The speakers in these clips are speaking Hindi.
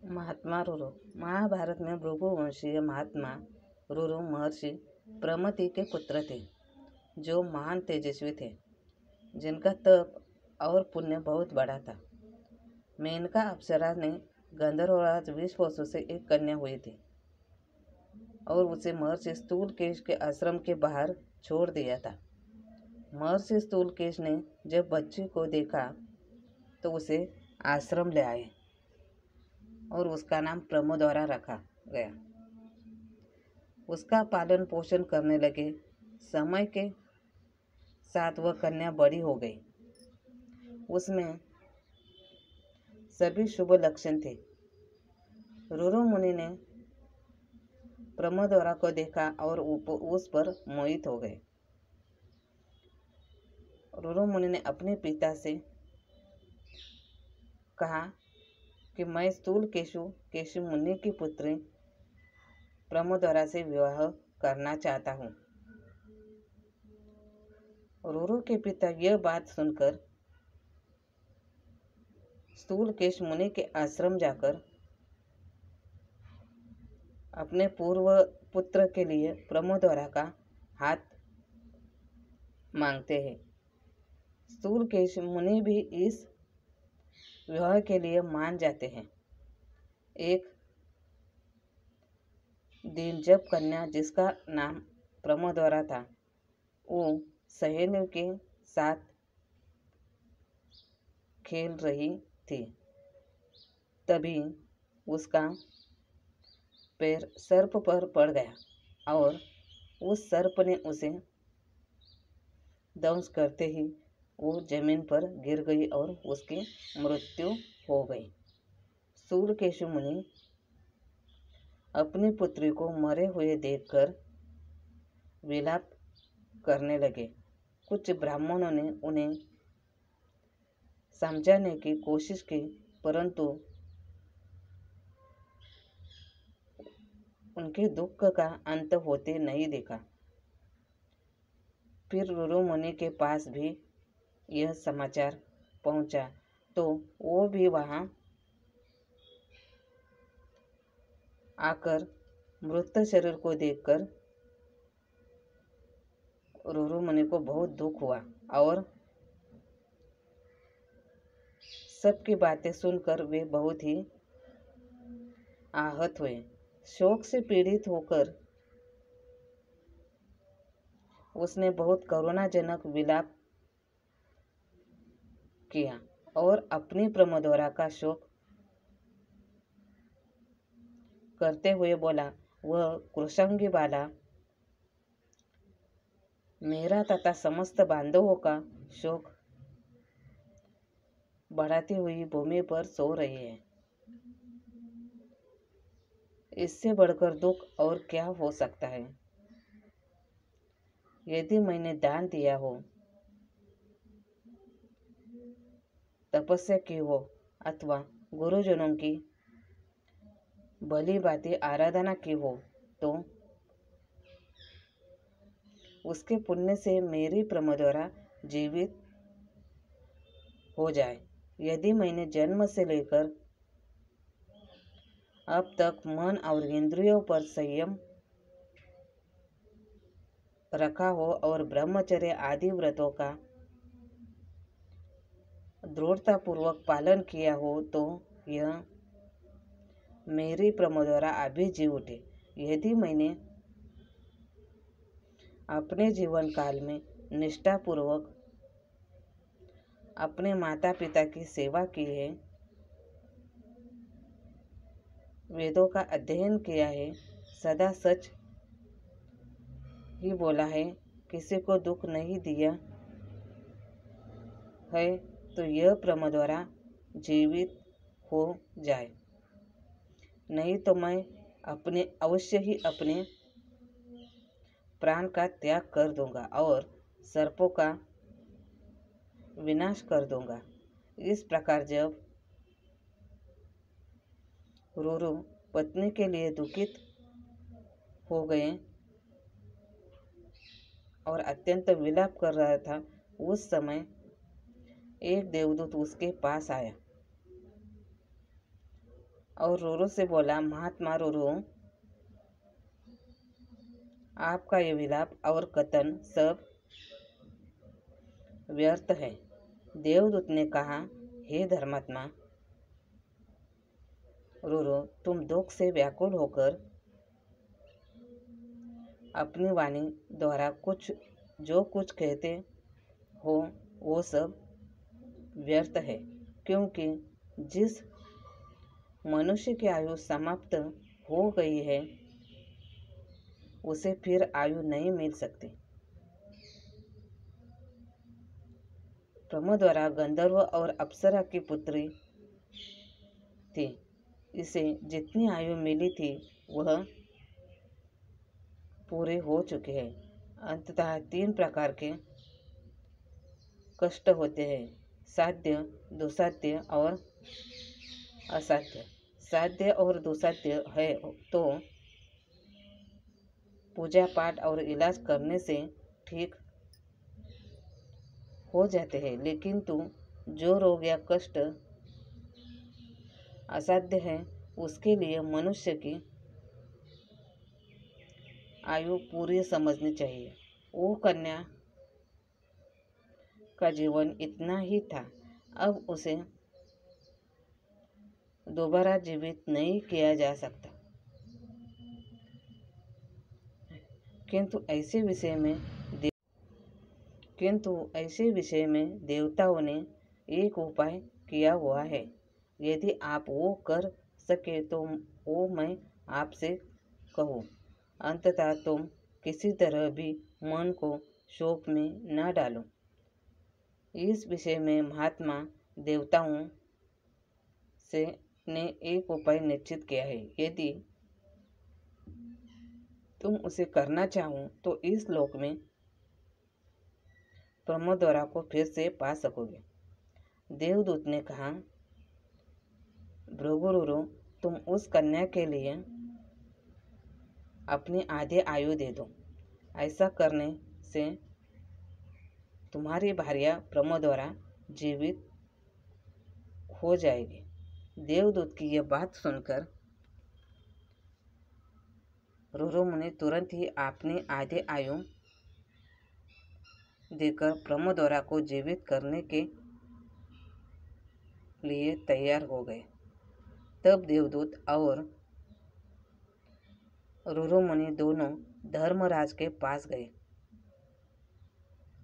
महात्मा रुरु। महाभारत में भृगुवंशीय महात्मा रुरु महर्षि प्रमति के पुत्र थे, जो महान तेजस्वी थे, जिनका तप और पुण्य बहुत बड़ा था। मेनका अप्सरा ने गंधर्वराज विश्वासु से एक कन्या हुई थी और उसे महर्षि स्थूलकेश के आश्रम के बाहर छोड़ दिया था। महर्षि स्थूलकेश ने जब बच्ची को देखा तो उसे आश्रम ले आए और उसका नाम प्रमोदवरा रखा गया। उसका पालन पोषण करने लगे। समय के साथ वह कन्या बड़ी हो गई। उसमें सभी शुभ लक्षण थे। रुरु मुनि ने प्रमोदवरा को देखा और उस पर मोहित हो गए। रुरु मुनि ने अपने पिता से कहा कि मैं स्थूलकेशु मुनि की पुत्री प्रमोदवरा से विवाह करना चाहता हूँ। रुरु के पिता यह बात सुनकर स्थूलकेश मुनि के आश्रम जाकर अपने पूर्व पुत्र के लिए प्रमोदवरा का हाथ मांगते हैं। स्थूलकेश मुनि भी इस विवाह के लिए मान जाते हैं। एक दिन जब कन्या, जिसका नाम प्रमोदवरा था, वो सहेलियों के साथ खेल रही थी, तभी उसका पैर सर्प पर पड़ गया और उस सर्प ने उसे दंश करते ही वो जमीन पर गिर गई और उसकी मृत्यु हो गई। स्थूलकेशु मुनि अपनी पुत्री को मरे हुए देखकर विलाप करने लगे। कुछ ब्राह्मणों ने उन्हें समझाने की कोशिश की, परंतु उनके दुख का अंत होते नहीं देखा। फिर रुरु मुनि के पास भी यह समाचार पहुंचा तो वो भी वहां आकर मृत शरीर को देखकर रुरु मुनि को बहुत दुख हुआ और सबकी बातें सुनकर वे बहुत ही आहत हुए। शोक से पीड़ित होकर उसने बहुत करुणाजनक विलाप किया और अपनी प्रमोदवरा का शोक करते हुए बोला, वह कृशांगी बाला मेरा तथा समस्त बांधवों का शोक बढ़ाती हुई भूमि पर सो रही है। इससे बढ़कर दुख और क्या हो सकता है। यदि मैंने दान दिया हो, तपस्या की हो अथवा गुरुजनों की भली बातें आराधना की हो, तो उसके पुण्य से मेरी प्रमोदवरा जीवित हो जाए। यदि मैंने जन्म से लेकर अब तक मन और इंद्रियों पर संयम रखा हो और ब्रह्मचर्य आदि व्रतों का दृढ़तापूर्वक पालन किया हो, तो यह मेरी प्रमोदवरा अभी जी उठे। यदि मैंने अपने जीवन काल में निष्ठापूर्वक अपने माता पिता की सेवा की है, वेदों का अध्ययन किया है, सदा सच ही बोला है, किसी को दुख नहीं दिया है, तो यह प्रमोदवरा जीवित हो जाए। नहीं तो मैं अवश्य ही अपने प्राण का त्याग कर दूंगा और सर्पों का विनाश कर दूंगा। इस प्रकार जब रुरु पत्नी के लिए दुखित हो गए और अत्यंत विलाप कर रहा था, उस समय एक देवदूत उसके पास आया और रोरो से बोला, महात्मा रोरो, आपका ये विलाप और कथन सब व्यर्थ है। देवदूत ने कहा, हे धर्मात्मा रोरो, तुम दुख से व्याकुल होकर अपनी वाणी द्वारा जो कुछ कहते हो वो सब व्यर्थ है, क्योंकि जिस मनुष्य की आयु समाप्त हो गई है उसे फिर आयु नहीं मिल सकती। ब्रह्म द्वारा गंधर्व और अप्सरा की पुत्री थी। इसे जितनी आयु मिली थी वह पूरे हो चुके हैं। अंततः 3 प्रकार के कष्ट होते हैं, साध्य, दुसाध्य और असाध्य। साध्य और दुसाध्य है तो पूजा पाठ और इलाज करने से ठीक हो जाते हैं, लेकिन जो रोग या कष्ट असाध्य है उसके लिए मनुष्य की आयु पूरी समझनी चाहिए। वो कन्या का जीवन इतना ही था, अब उसे दोबारा जीवित नहीं किया जा सकता। किंतु ऐसे विषय में देवताओं ने एक उपाय किया हुआ है। यदि आप वो कर सके तो वो मैं आपसे कहूँ। अंततः तुम किसी तरह भी मन को शोक में न डालो। इस विषय में महात्मा देवताओं ने एक उपाय निश्चित किया है। यदि तुम उसे करना चाहो तो इस लोक में ब्रह्मद्वारा को फिर से पा सकोगे। देवदूत ने कहा, भृगुरुरु, तुम उस कन्या के लिए अपनी आधी आयु दे दो। ऐसा करने से तुम्हारी भार्या ब्रह्मद्वारा जीवित हो जाएगी। देवदूत की यह बात सुनकर रोरो मुनि तुरंत ही अपनी आधी आयु देकर ब्रह्मद्वारा को जीवित करने के लिए तैयार हो गए। तब देवदूत और रोरो मुनि दोनों धर्मराज के पास गए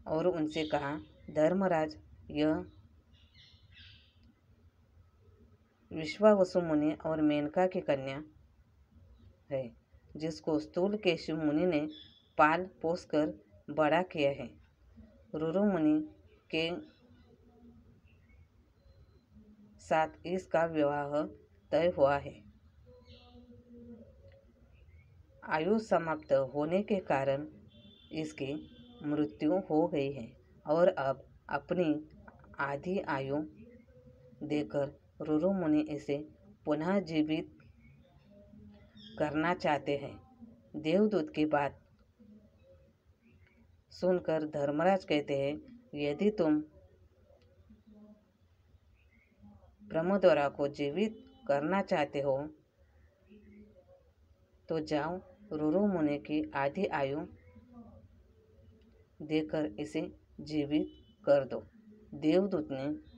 और उनसे कहा, धर्मराज, यह विश्वावसु मुनि और मेनका की कन्या है, जिसको स्थूलकेशु मुनि ने पाल पोस कर बड़ा किया है। रोरो मुनि के साथ इसका विवाह तय हुआ है। आयु समाप्त होने के कारण इसकी मृत्यु हो गई है और अब अपनी आधी आयु देकर रोरो मुनि इसे पुनः जीवित करना चाहते हैं। देवदूत की बात सुनकर धर्मराज कहते हैं, यदि तुम ब्रह्मद्वारा को जीवित करना चाहते हो तो जाओ, रोरो मुनि की आधी आयु देकर इसे जीवित कर दो। देवदूत ने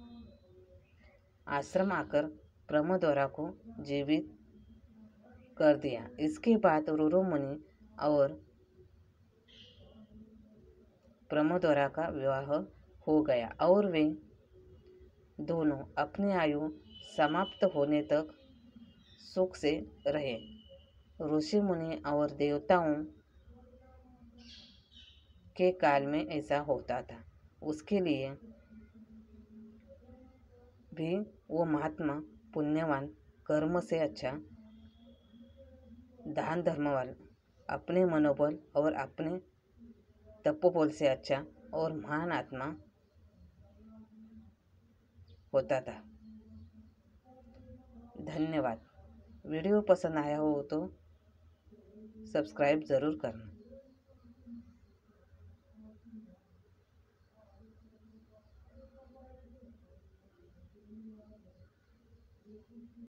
आश्रम आकर ब्रह्मद्वारा को जीवित कर दिया। इसके बाद रोरो मुनि और ब्रह्मद्वारा का विवाह हो गया और वे दोनों अपनी आयु समाप्त होने तक सुख से रहे। ऋषि मुनि और देवताओं के काल में ऐसा होता था। उसके लिए भी वो महात्मा पुण्यवान, कर्म से अच्छा, दान धर्म वाला, अपने मनोबल और अपने तपोबल से अच्छा और महान आत्मा होता था। धन्यवाद। वीडियो पसंद आया हो तो सब्सक्राइब ज़रूर करना।